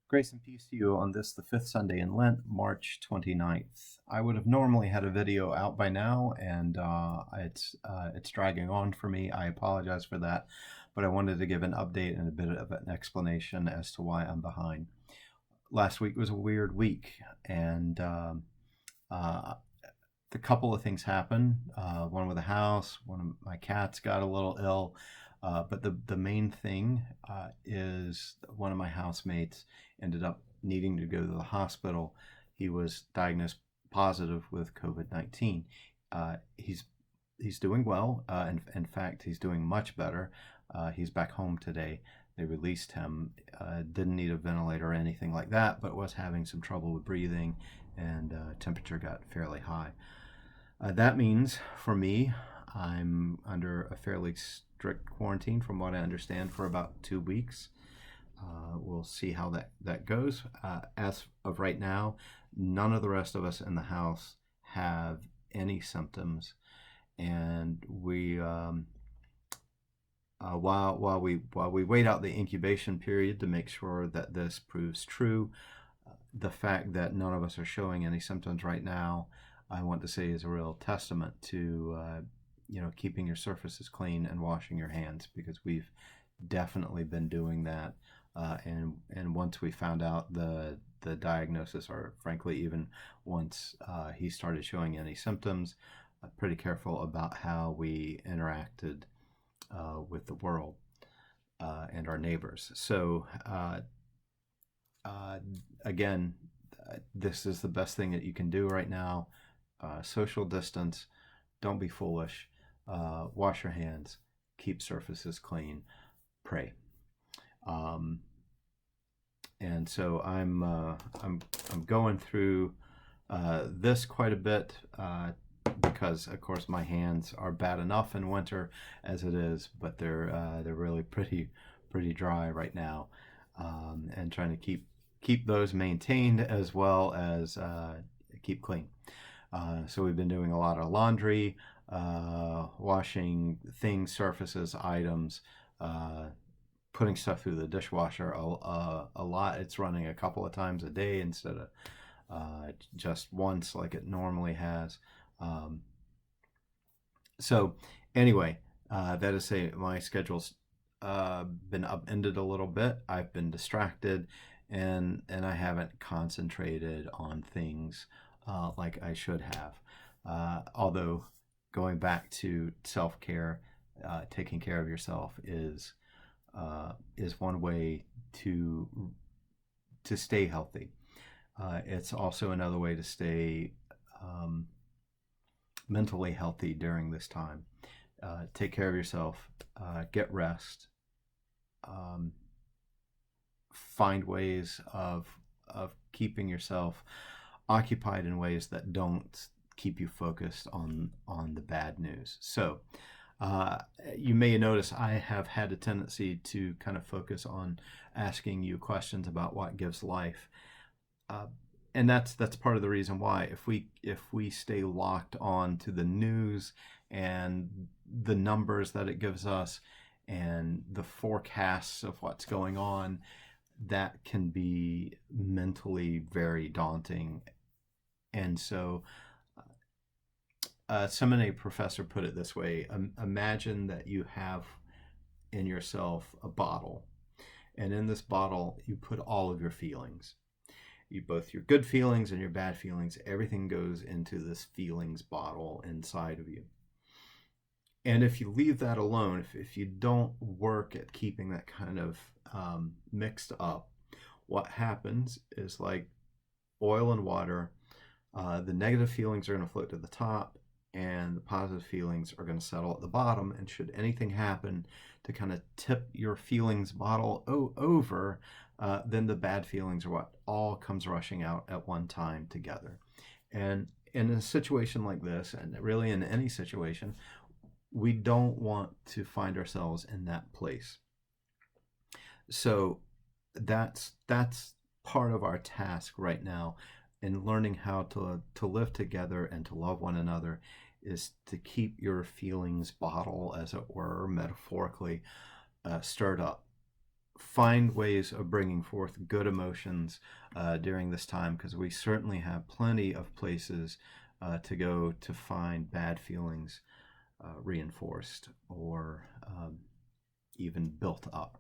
Grace and peace to you on this, the fifth Sunday in Lent, March 29th. I would have normally had a video out by now, and it's dragging on for me. I apologize for that, but I wanted to give an update and a bit of an explanation as to why I'm behind. Last week was a weird week, and uh, a couple of things happened. One with the house, one of my cats got a little ill, but the main thing is one of my housemates ended up needing to go to the hospital. He was diagnosed positive with COVID-19. He's doing well. In fact, he's doing much better. He's back home today. They released him. Didn't need a ventilator or anything like that, but was having some trouble with breathing, and temperature got fairly high. That means for me, I'm under a fairly strict quarantine, from what I understand, for about 2 weeks. We'll see how that goes. As of right now, none of the rest of us in the house have any symptoms, and while we wait out the incubation period to make sure that this proves true, the fact that none of us are showing any symptoms right now, I want to say, is a real testament to keeping your surfaces clean and washing your hands, because we've definitely been doing that. And once we found out the diagnosis, or frankly even once he started showing any symptoms, pretty careful about how we interacted with the world and our neighbors. So again, this is the best thing that you can do right now. Social distance, don't be foolish, wash your hands, keep surfaces clean, pray. And so I'm going through this quite a bit, because of course my hands are bad enough in winter as it is, but they're really pretty dry right now, and trying to keep those maintained as well as keep clean. So we've been doing a lot of laundry, washing things, surfaces, items, putting stuff through the dishwasher a lot. It's running a couple of times a day instead of just once like it normally has. So anyway, that is to say, my schedule's been upended a little bit. I've been distracted, and I haven't concentrated on things like I should have. Although going back to self-care, taking care of yourself is one way to stay healthy. It's also another way to stay mentally healthy during this time. Take care of yourself, get rest, find ways of keeping yourself occupied in ways that don't keep you focused on the bad news. So you may notice I have had a tendency to kind of focus on asking you questions about what gives life. And that's part of the reason why, if we stay locked on to the news and the numbers that it gives us and the forecasts of what's going on, that can be mentally very daunting. And so a seminary professor put it this way: imagine that you have in yourself a bottle, and in this bottle you put all of your feelings. Both your good feelings and your bad feelings, everything goes into this feelings bottle inside of you. And if you leave that alone, if you don't work at keeping that kind of mixed up, what happens is, like oil and water, the negative feelings are going to float to the top, and the positive feelings are going to settle at the bottom. And should anything happen to kind of tip your feelings bottle over, then the bad feelings are what all comes rushing out at one time together. And in a situation like this, and really in any situation, we don't want to find ourselves in that place. So that's part of our task right now in learning how to live together and to love one another, is to keep your feelings bottle, as it were, metaphorically, stirred up. find ways of bringing forth good emotions during this time, because we certainly have plenty of places to go to find bad feelings reinforced or even built up.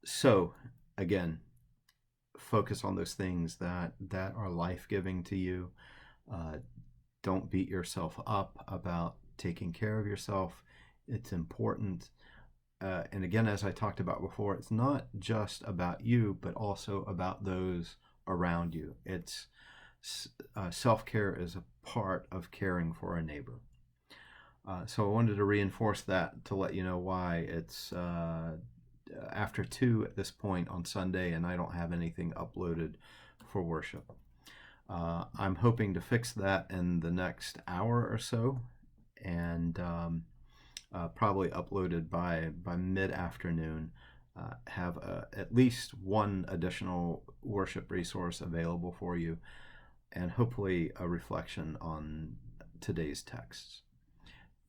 So, again, focus on those things that are life-giving to you. Don't beat yourself up about taking care of yourself. It's important. And again, as I talked about before, it's not just about you, but also about those around you. It's self-care is a part of caring for a neighbor. So I wanted to reinforce that to let you know why it's after 2 at this point on Sunday, and I don't have anything uploaded for worship. I'm hoping to fix that in the next hour or so, and probably uploaded by mid-afternoon. Have at least one additional worship resource available for you, and hopefully a reflection on today's texts.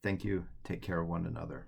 Thank you. Take care of one another.